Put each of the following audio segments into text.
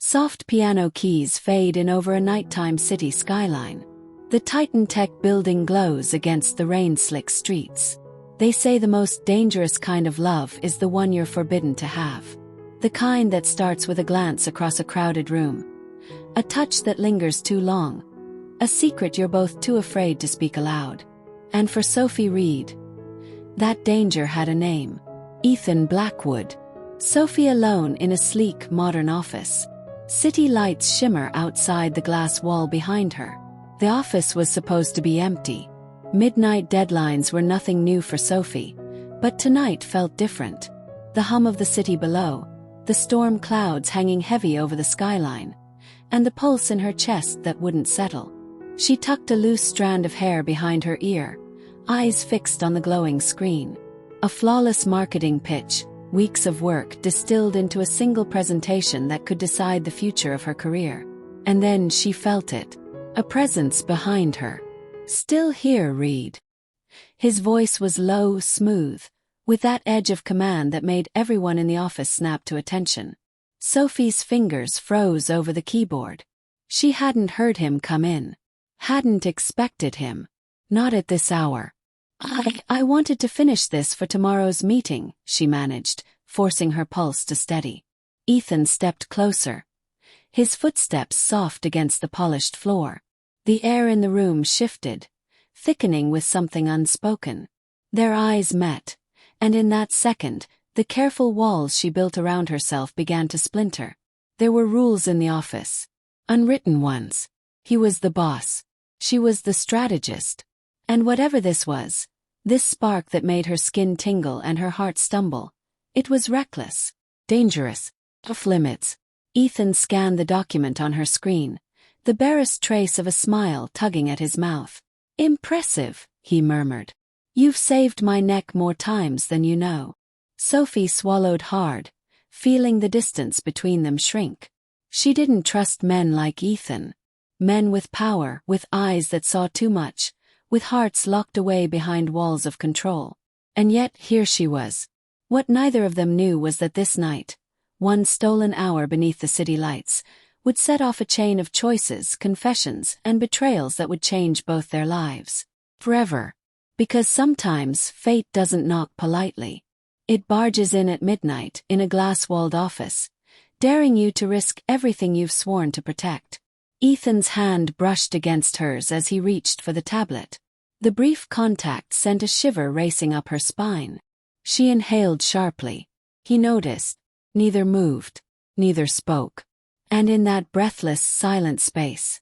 Soft piano keys fade in over a nighttime city skyline. The TitanTech building glows against the rain-slick streets. They say the most dangerous kind of love is the one you're forbidden to have. The kind that starts with a glance across a crowded room. A touch that lingers too long. A secret you're both too afraid to speak aloud. And for Sophie Reed, that danger had a name. Ethan Blackwood. Sophie alone in a sleek, modern office. City lights shimmer outside the glass wall behind her. The office was supposed to be empty. Midnight deadlines were nothing new for Sophie, but tonight felt different. The hum of the city below, the storm clouds hanging heavy over the skyline, and the pulse in her chest that wouldn't settle. She tucked a loose strand of hair behind her ear, eyes fixed on the glowing screen. A flawless marketing pitch, weeks of work distilled into a single presentation that could decide the future of her career. And then she felt it. A presence behind her. "Still here, Reed." His voice was low, smooth, with that edge of command that made everyone in the office snap to attention. Sophie's fingers froze over the keyboard. She hadn't heard him come in. Hadn't expected him. Not at this hour. I wanted to finish this for tomorrow's meeting, she managed, forcing her pulse to steady. Ethan stepped closer. His footsteps soft against the polished floor. The air in the room shifted, thickening with something unspoken. Their eyes met, and in that second, the careful walls she built around herself began to splinter. There were rules in the office. Unwritten ones. He was the boss. She was the strategist. And whatever this was, this spark that made her skin tingle and her heart stumble, it was reckless, dangerous, off limits. Ethan scanned the document on her screen, the barest trace of a smile tugging at his mouth. "Impressive," he murmured. "You've saved my neck more times than you know." Sophie swallowed hard, feeling the distance between them shrink. She didn't trust men like Ethan. Men with power, with eyes that saw too much, with hearts locked away behind walls of control. And yet here she was. What neither of them knew was that this night, one stolen hour beneath the city lights, would set off a chain of choices, confessions, and betrayals that would change both their lives. Forever. Because sometimes fate doesn't knock politely. It barges in at midnight in a glass-walled office, daring you to risk everything you've sworn to protect. Ethan's hand brushed against hers as he reached for the tablet. The brief contact sent a shiver racing up her spine. She inhaled sharply. He noticed. Neither moved. Neither spoke. And in that breathless, silent space,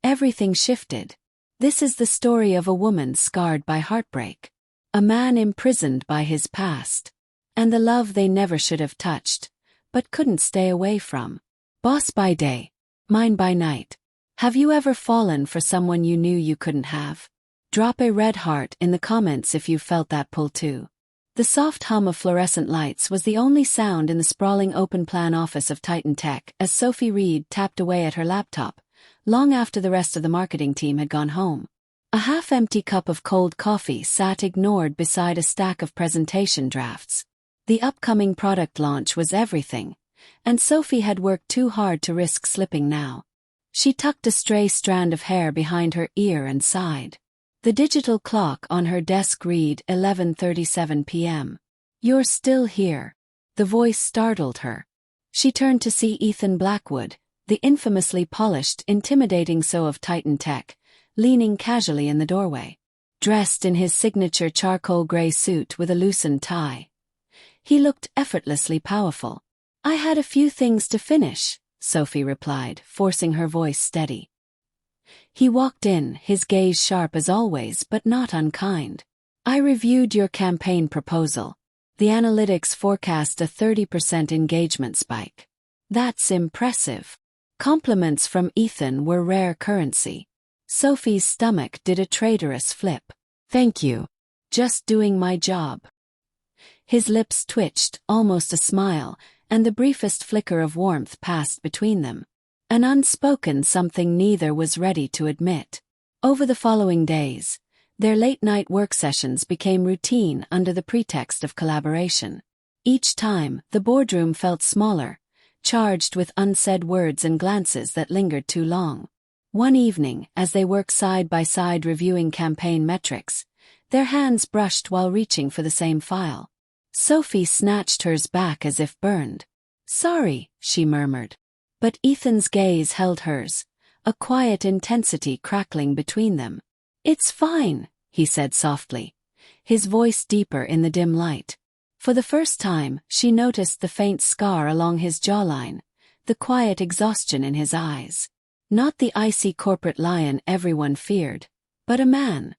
everything shifted. This is the story of a woman scarred by heartbreak. A man imprisoned by his past. And the love they never should have touched, but couldn't stay away from. Boss by day. Mine by night. Have you ever fallen for someone you knew you couldn't have? Drop a red heart in the comments if you felt that pull too. The soft hum of fluorescent lights was the only sound in the sprawling open-plan office of TitanTech as Sophie Reed tapped away at her laptop, long after the rest of the marketing team had gone home. A half-empty cup of cold coffee sat ignored beside a stack of presentation drafts. The upcoming product launch was everything, and Sophie had worked too hard to risk slipping now. She tucked a stray strand of hair behind her ear and sighed. The digital clock on her desk read 11:37 p.m. "You're still here." The voice startled her. She turned to see Ethan Blackwood, the infamously polished, intimidating COO of TitanTech, leaning casually in the doorway. Dressed in his signature charcoal gray suit with a loosened tie. He looked effortlessly powerful. "I had a few things to finish," Sophie replied, forcing her voice steady. He walked in, his gaze sharp as always but not unkind. "I reviewed your campaign proposal. The analytics forecast a 30% engagement spike." "That's impressive." Compliments from Ethan were rare currency. Sophie's stomach did a traitorous flip. "Thank you. Just doing my job." His lips twitched, almost a smile, and the briefest flicker of warmth passed between them. An unspoken something neither was ready to admit. Over the following days, their late-night work sessions became routine under the pretext of collaboration. Each time, the boardroom felt smaller, charged with unsaid words and glances that lingered too long. One evening, as they worked side by side reviewing campaign metrics, their hands brushed while reaching for the same file. Sophie snatched hers back as if burned. "Sorry," she murmured. But Ethan's gaze held hers, a quiet intensity crackling between them. "It's fine," he said softly, his voice deeper in the dim light. For the first time, she noticed the faint scar along his jawline, the quiet exhaustion in his eyes. Not the icy corporate lion everyone feared, but a man.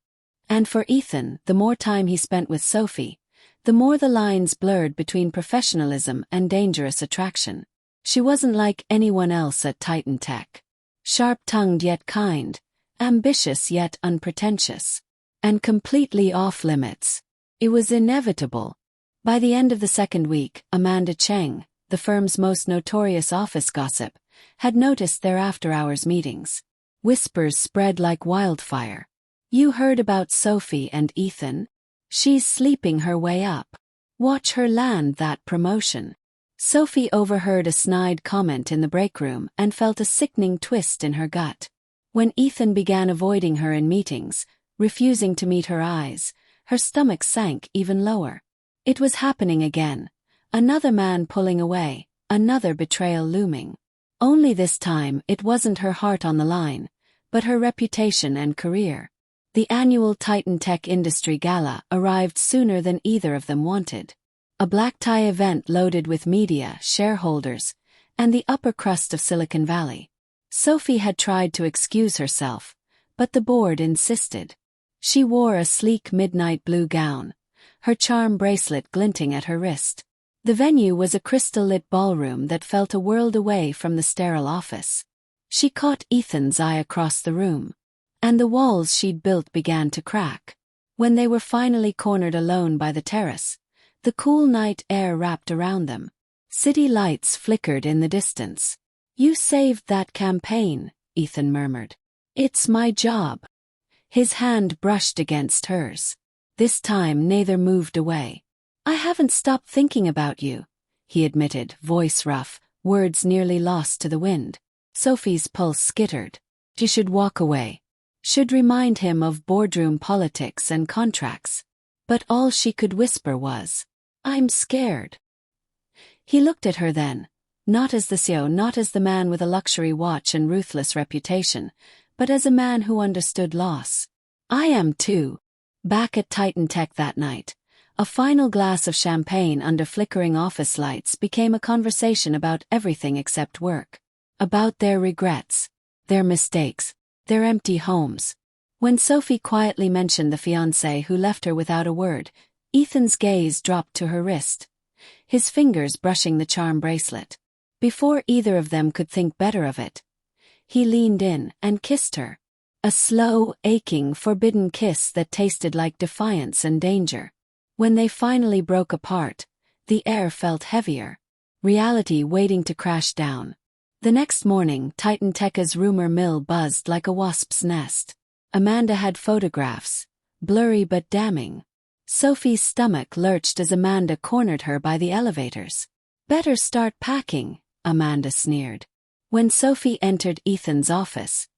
And for Ethan, the more time he spent with Sophie, the more the lines blurred between professionalism and dangerous attraction. She wasn't like anyone else at TitanTech. Sharp-tongued yet kind, ambitious yet unpretentious, and completely off-limits. It was inevitable. By the end of the second week, Amanda Cheng, the firm's most notorious office gossip, had noticed their after-hours meetings. Whispers spread like wildfire. "You heard about Sophie and Ethan? She's sleeping her way up. Watch her land that promotion." Sophie overheard a snide comment in the break room and felt a sickening twist in her gut. When Ethan began avoiding her in meetings, refusing to meet her eyes, her stomach sank even lower. It was happening again. Another man pulling away, another betrayal looming. Only this time it wasn't her heart on the line, but her reputation and career. The annual TitanTech Industry Gala arrived sooner than either of them wanted. A black-tie event loaded with media, shareholders, and the upper crust of Silicon Valley. Sophie had tried to excuse herself, but the board insisted. She wore a sleek midnight blue gown, her charm bracelet glinting at her wrist. The venue was a crystal-lit ballroom that felt a world away from the sterile office. She caught Ethan's eye across the room, and the walls she'd built began to crack. When they were finally cornered alone by the terrace, the cool night air wrapped around them. City lights flickered in the distance. "You saved that campaign," Ethan murmured. "It's my job." His hand brushed against hers. This time neither moved away. "I haven't stopped thinking about you," he admitted, voice rough, words nearly lost to the wind. Sophie's pulse skittered. She should walk away. Should remind him of boardroom politics and contracts. But all she could whisper was, "I'm scared." He looked at her then, not as the CEO, not as the man with a luxury watch and ruthless reputation, but as a man who understood loss. "I am too." Back at TitanTech that night, a final glass of champagne under flickering office lights became a conversation about everything except work. About their regrets, their mistakes, their empty homes. When Sophie quietly mentioned the fiancé who left her without a word, Ethan's gaze dropped to her wrist, his fingers brushing the charm bracelet. Before either of them could think better of it, he leaned in and kissed her. A slow, aching, forbidden kiss that tasted like defiance and danger. When they finally broke apart, the air felt heavier, reality waiting to crash down. The next morning, TitanTech's rumor mill buzzed like a wasp's nest. Amanda had photographs, blurry but damning. Sophie's stomach lurched as Amanda cornered her by the elevators. "Better start packing," Amanda sneered. When Sophie entered Ethan's office,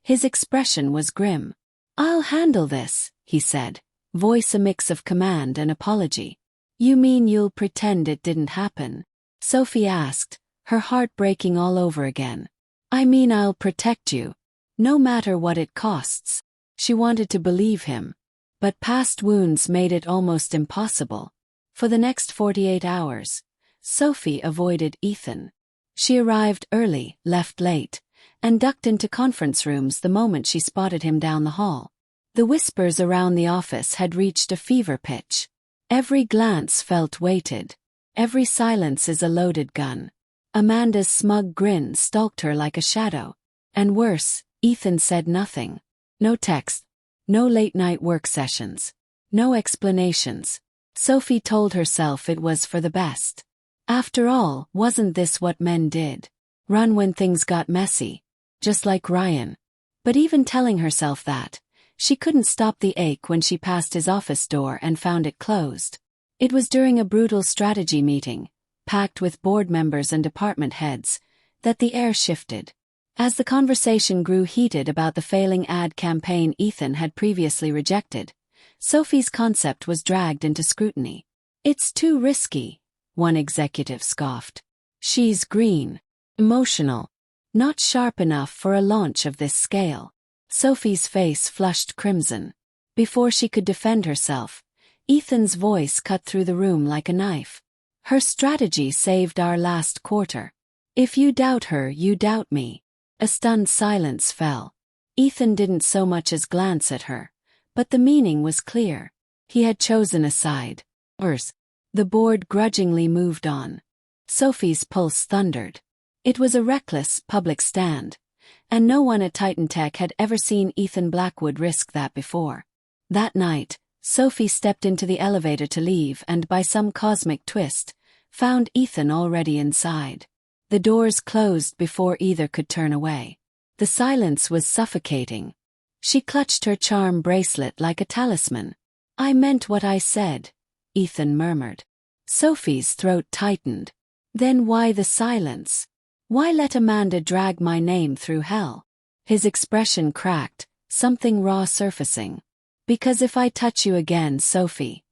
his expression was grim. "I'll handle this," he said, voice a mix of command and apology. "You mean you'll pretend it didn't happen?" Sophie asked, her heart breaking all over again. "I mean I'll protect you, no matter what it costs." She wanted to believe him, but past wounds made it almost impossible. For the next 48 hours, Sophie avoided Ethan. She arrived early, left late, and ducked into conference rooms the moment she spotted him down the hall. The whispers around the office had reached a fever pitch. Every glance felt weighted. Every silence is a loaded gun. Amanda's smug grin stalked her like a shadow. And worse, Ethan said nothing. No text. No late-night work sessions. No explanations. Sophie told herself it was for the best. After all, wasn't this what men did? Run when things got messy. Just like Ryan. But even telling herself that, she couldn't stop the ache when she passed his office door and found it closed. It was during a brutal strategy meeting, packed with board members and department heads, that the air shifted. As the conversation grew heated about the failing ad campaign Ethan had previously rejected, Sophie's concept was dragged into scrutiny. "It's too risky," one executive scoffed. "She's green, emotional, not sharp enough for a launch of this scale." Sophie's face flushed crimson. Before she could defend herself, Ethan's voice cut through the room like a knife. "Her strategy saved our last quarter. If you doubt her, you doubt me." A stunned silence fell. Ethan didn't so much as glance at her, but the meaning was clear. He had chosen a side. Worse. The board grudgingly moved on. Sophie's pulse thundered. It was a reckless, public stand, and no one at TitanTech had ever seen Ethan Blackwood risk that before. That night, Sophie stepped into the elevator to leave and, by some cosmic twist, found Ethan already inside. The doors closed before either could turn away. The silence was suffocating. She clutched her charm bracelet like a talisman. "I meant what I said," Ethan murmured. Sophie's throat tightened. "Then why the silence? Why let Amanda drag my name through hell?" His expression cracked, something raw surfacing. "Because if I touch you again, Sophie,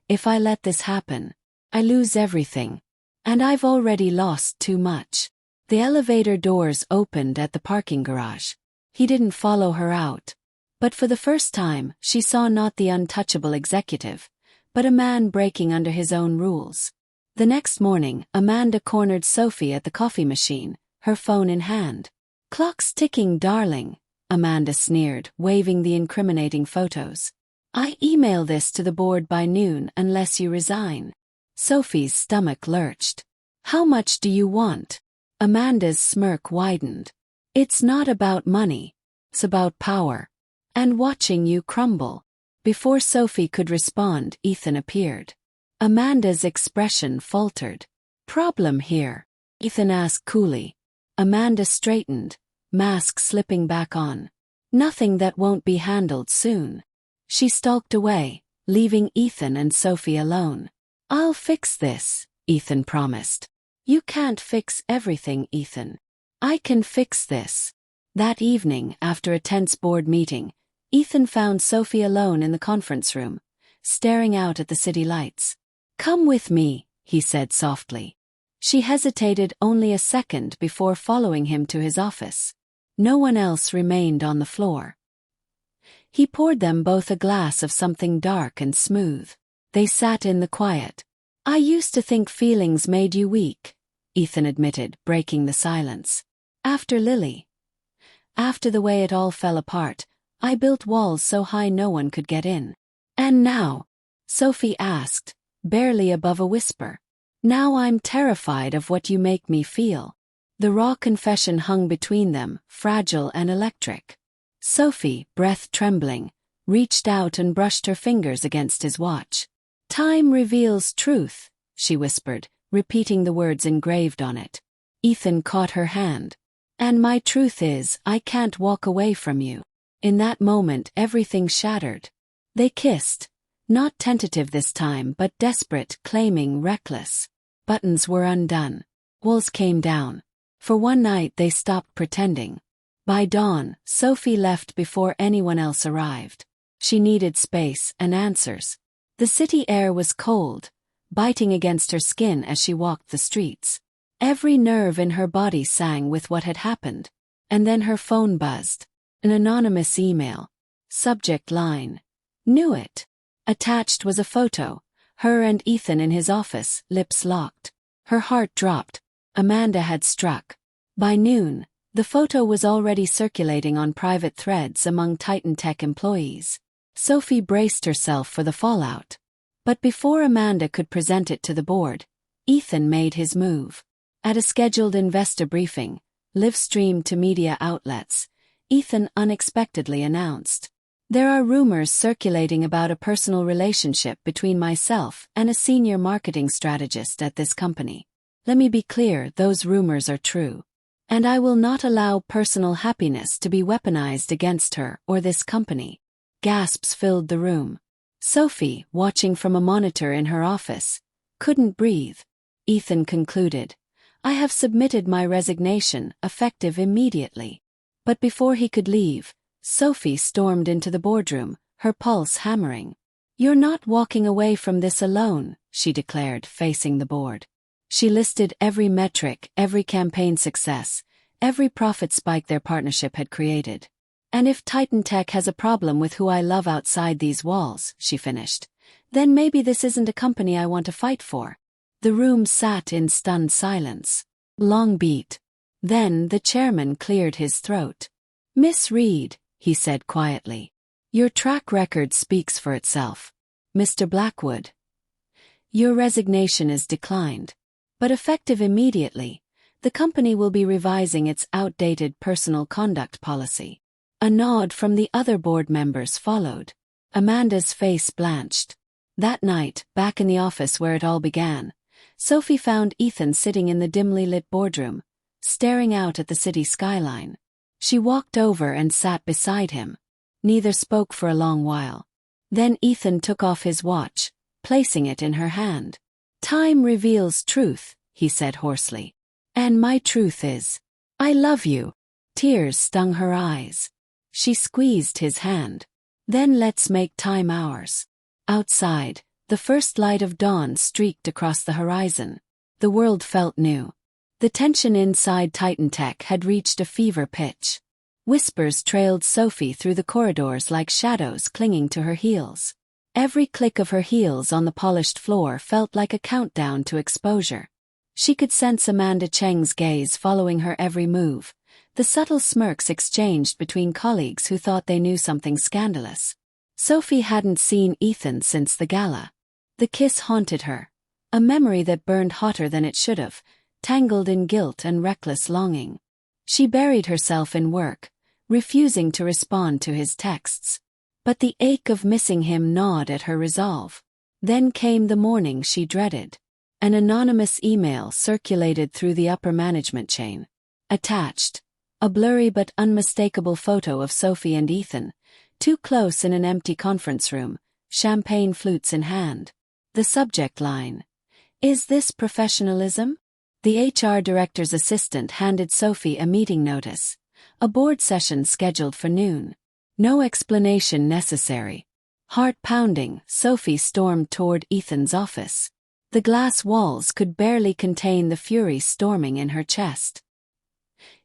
if I let this happen, I lose everything. And I've already lost too much." The elevator doors opened at the parking garage. He didn't follow her out. But for the first time, she saw not the untouchable executive, but a man breaking under his own rules. The next morning, Amanda cornered Sophie at the coffee machine, her phone in hand. "Clock's ticking, darling," Amanda sneered, waving the incriminating photos. "I email this to the board by noon unless you resign." Sophie's stomach lurched. "How much do you want?" Amanda's smirk widened. "It's not about money. It's about power. And watching you crumble." Before Sophie could respond, Ethan appeared. Amanda's expression faltered. "Problem here?" Ethan asked coolly. Amanda straightened, mask slipping back on. "Nothing that won't be handled soon." She stalked away, leaving Ethan and Sophie alone. "I'll fix this," Ethan promised. "You can't fix everything, Ethan. I can fix this." That evening, after a tense board meeting, Ethan found Sophie alone in the conference room, staring out at the city lights. "Come with me," he said softly. She hesitated only a second before following him to his office. No one else remained on the floor. He poured them both a glass of something dark and smooth. They sat in the quiet. "I used to think feelings made you weak," Ethan admitted, breaking the silence. "After Lily. After the way it all fell apart, I built walls so high no one could get in." "And now?" Sophie asked, barely above a whisper. "Now I'm terrified of what you make me feel." The raw confession hung between them, fragile and electric. Sophie, breath trembling, reached out and brushed her fingers against his watch. "Time reveals truth," she whispered, repeating the words engraved on it. Ethan caught her hand. "And my truth is, I can't walk away from you." In that moment, everything shattered. They kissed. Not tentative this time, but desperate, claiming, reckless. Buttons were undone. Walls came down. For one night they stopped pretending. By dawn, Sophie left before anyone else arrived. She needed space and answers. The city air was cold, biting against her skin as she walked the streets. Every nerve in her body sang with what had happened. And then her phone buzzed. An anonymous email. Subject line: "Knew it." Attached was a photo, her and Ethan in his office, lips locked. Her heart dropped. Amanda had struck. By noon, the photo was already circulating on private threads among TitanTech employees. Sophie braced herself for the fallout. But before Amanda could present it to the board, Ethan made his move. At a scheduled investor briefing, live-streamed to media outlets, Ethan unexpectedly announced, "There are rumors circulating about a personal relationship between myself and a senior marketing strategist at this company. Let me be clear, those rumors are true. And I will not allow personal happiness to be weaponized against her or this company." Gasps filled the room. Sophie, watching from a monitor in her office, couldn't breathe. Ethan concluded. I have submitted my resignation, effective immediately. But before he could leave, Sophie stormed into the boardroom, her pulse hammering. You're not walking away from this alone, she declared, facing the board. She listed every metric, every campaign success, every profit spike their partnership had created. And if TitanTech has a problem with who I love outside these walls, she finished, then maybe this isn't a company I want to fight for. The room sat in stunned silence. Long beat. Then the chairman cleared his throat. Miss Reed, he said quietly. Your track record speaks for itself. Mr. Blackwood. Your resignation is declined. But effective immediately, the company will be revising its outdated personal conduct policy. A nod from the other board members followed. Amanda's face blanched. That night, back in the office where it all began, Sophie found Ethan sitting in the dimly lit boardroom, staring out at the city skyline. She walked over and sat beside him. Neither spoke for a long while. Then Ethan took off his watch, placing it in her hand. Time reveals truth, he said hoarsely. And my truth is, I love you. Tears stung her eyes. She squeezed his hand. Then let's make time ours. Outside, the first light of dawn streaked across the horizon. The world felt new. The tension inside TitanTech had reached a fever pitch. Whispers trailed Sophie through the corridors like shadows clinging to her heels. Every click of her heels on the polished floor felt like a countdown to exposure. She could sense Amanda Cheng's gaze following her every move, the subtle smirks exchanged between colleagues who thought they knew something scandalous. Sophie hadn't seen Ethan since the gala. The kiss haunted her, a memory that burned hotter than it should have, tangled in guilt and reckless longing. She buried herself in work, refusing to respond to his texts. But the ache of missing him gnawed at her resolve. Then came the morning she dreaded. An anonymous email circulated through the upper management chain. Attached, a blurry but unmistakable photo of Sophie and Ethan, too close in an empty conference room, champagne flutes in hand. The subject line: Is this professionalism? The HR director's assistant handed Sophie a meeting notice. A board session scheduled for noon. No explanation necessary. Heart pounding, Sophie stormed toward Ethan's office. The glass walls could barely contain the fury storming in her chest.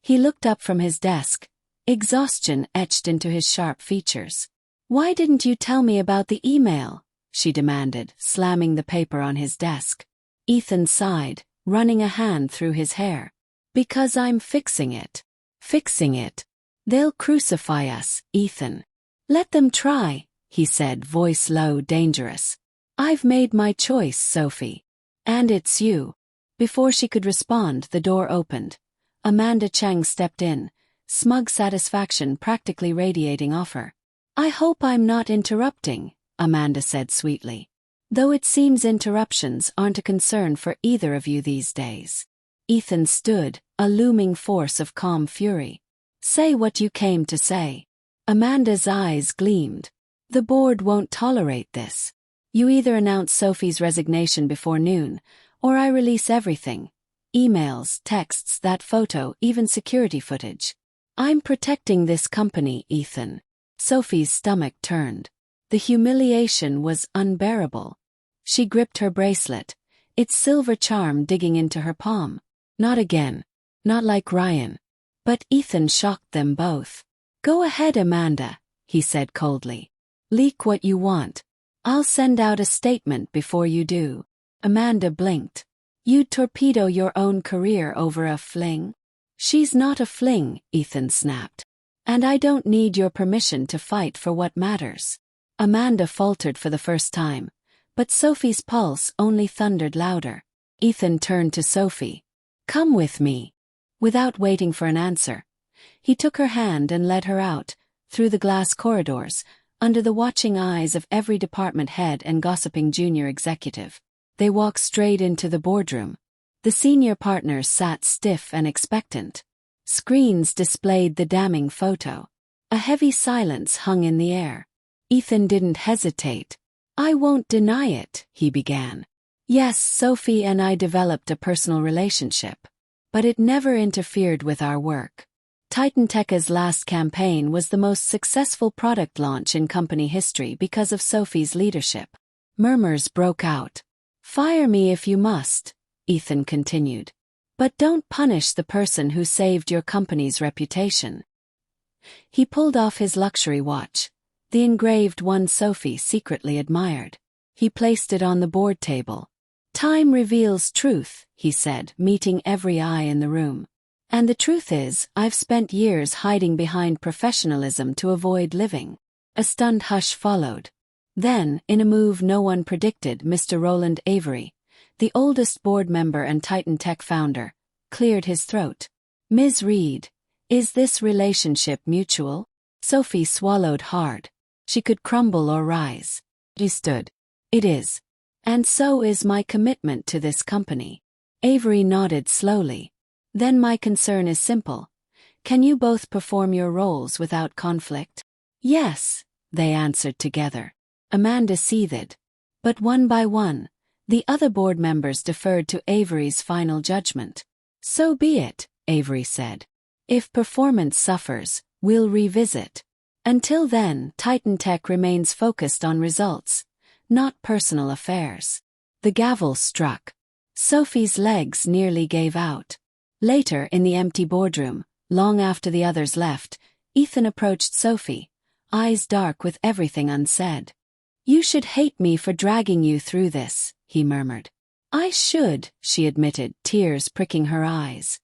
He looked up from his desk, exhaustion etched into his sharp features. Why didn't you tell me about the email? She demanded, slamming the paper on his desk. Ethan sighed, running a hand through his hair. Because I'm fixing it. Fixing it. They'll crucify us, Ethan. Let them try, he said, voice low, dangerous. I've made my choice, Sophie. And it's you. Before she could respond, the door opened. Amanda Cheng stepped in, smug satisfaction practically radiating off her. I hope I'm not interrupting, Amanda said sweetly. Though it seems interruptions aren't a concern for either of you these days. Ethan stood, a looming force of calm fury. Say what you came to say. Amanda's eyes gleamed. The board won't tolerate this. You either announce Sophie's resignation before noon, or I release everything. Emails, texts, that photo, even security footage. I'm protecting this company, Ethan. Sophie's stomach turned. The humiliation was unbearable. She gripped her bracelet, its silver charm digging into her palm. Not again. Not like Ryan. But Ethan shocked them both. Go ahead, Amanda, he said coldly. Leak what you want. I'll send out a statement before you do. Amanda blinked. You'd torpedo your own career over a fling? She's not a fling, Ethan snapped. And I don't need your permission to fight for what matters. Amanda faltered for the first time, but Sophie's pulse only thundered louder. Ethan turned to Sophie. Come with me. Without waiting for an answer, he took her hand and led her out, through the glass corridors, under the watching eyes of every department head and gossiping junior executive. They walked straight into the boardroom. The senior partners sat stiff and expectant. Screens displayed the damning photo. A heavy silence hung in the air. Ethan didn't hesitate. I won't deny it, he began. Yes, Sophie and I developed a personal relationship, but it never interfered with our work. TitanTech's last campaign was the most successful product launch in company history because of Sophie's leadership. Murmurs broke out. Fire me if you must, Ethan continued. But don't punish the person who saved your company's reputation. He pulled off his luxury watch, the engraved one Sophie secretly admired. He placed it on the board table. Time reveals truth, he said, meeting every eye in the room. And the truth is, I've spent years hiding behind professionalism to avoid living. A stunned hush followed. Then, in a move no one predicted, Mr. Roland Avery, the oldest board member and TitanTech founder, cleared his throat. Ms. Reed, is this relationship mutual? Sophie swallowed hard. She could crumble or rise. She stood. It is. And so is my commitment to this company. Avery nodded slowly. Then my concern is simple. Can you both perform your roles without conflict? Yes, they answered together. Amanda seethed. But one by one, the other board members deferred to Avery's final judgment. So be it, Avery said. If performance suffers, we'll revisit. Until then, TitanTech remains focused on results, not personal affairs. The gavel struck. Sophie's legs nearly gave out. Later, in the empty boardroom, long after the others left, Ethan approached Sophie, eyes dark with everything unsaid. You should hate me for dragging you through this, he murmured. I should, she admitted, tears pricking her eyes.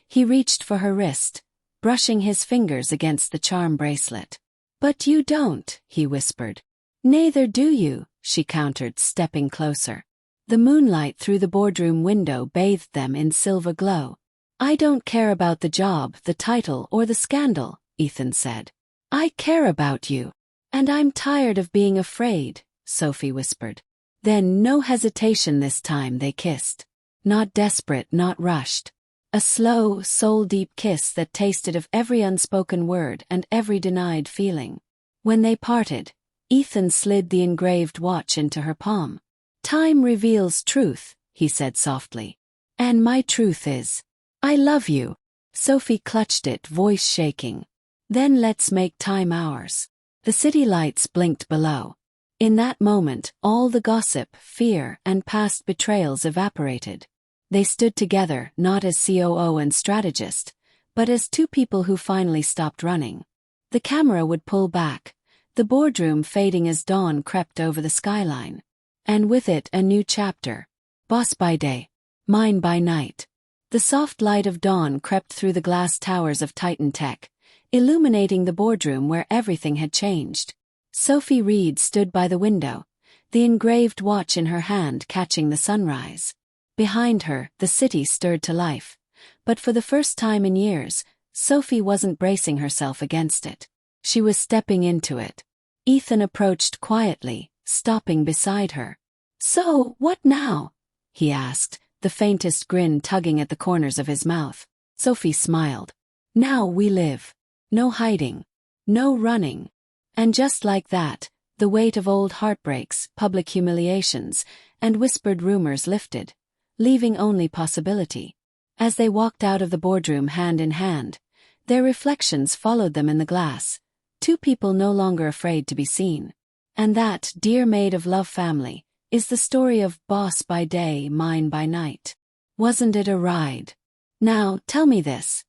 He reached for her wrist, brushing his fingers against the charm bracelet. But you don't, he whispered. Neither do you, she countered, stepping closer. The moonlight through the boardroom window bathed them in silver glow. I don't care about the job, the title, or the scandal, Ethan said. I care about you. And I'm tired of being afraid, Sophie whispered. Then, no hesitation this time, they kissed. Not desperate, not rushed. A slow, soul-deep kiss that tasted of every unspoken word and every denied feeling. When they parted, Ethan slid the engraved watch into her palm. Time reveals truth, he said softly. And my truth is, I love you. Sophie clutched it, voice shaking. Then let's make time ours. The city lights blinked below. In that moment, all the gossip, fear, and past betrayals evaporated. They stood together, not as COO and strategist, but as two people who finally stopped running. The camera would pull back, the boardroom fading as dawn crept over the skyline. And with it a new chapter. Boss by day, mine by night. The soft light of dawn crept through the glass towers of TitanTech, illuminating the boardroom where everything had changed. Sophie Reed stood by the window, the engraved watch in her hand catching the sunrise. Behind her, the city stirred to life. But for the first time in years, Sophie wasn't bracing herself against it. She was stepping into it. Ethan approached quietly, stopping beside her. So, what now? He asked, the faintest grin tugging at the corners of his mouth. Sophie smiled. Now we live. No hiding. No running. And just like that, the weight of old heartbreaks, public humiliations, and whispered rumors lifted, leaving only possibility. As they walked out of the boardroom hand in hand, their reflections followed them in the glass, two people no longer afraid to be seen. And that, dear maid of love family, is the story of boss by day, mine by night. Wasn't it a ride? Now, tell me this.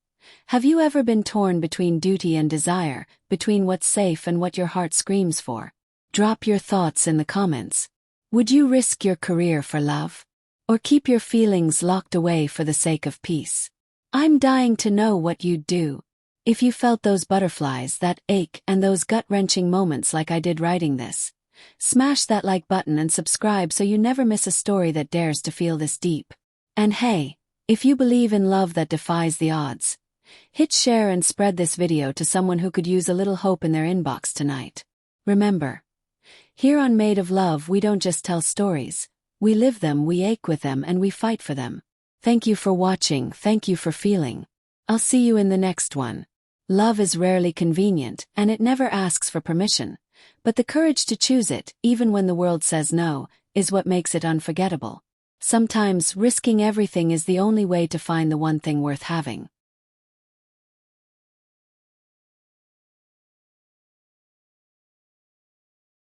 Have you ever been torn between duty and desire, between what's safe and what your heart screams for? Drop your thoughts in the comments. Would you risk your career for love? Or keep your feelings locked away for the sake of peace? I'm dying to know what you'd do. If you felt those butterflies, that ache, and those gut-wrenching moments like I did writing this, smash that like button and subscribe so you never miss a story that dares to feel this deep. And hey, if you believe in love that defies the odds, hit share and spread this video to someone who could use a little hope in their inbox tonight. Remember, here on Made of Love we don't just tell stories, we live them, we ache with them, and we fight for them. Thank you for watching, thank you for feeling. I'll see you in the next one. Love is rarely convenient, and it never asks for permission, but the courage to choose it, even when the world says no, is what makes it unforgettable. Sometimes risking everything is the only way to find the one thing worth having.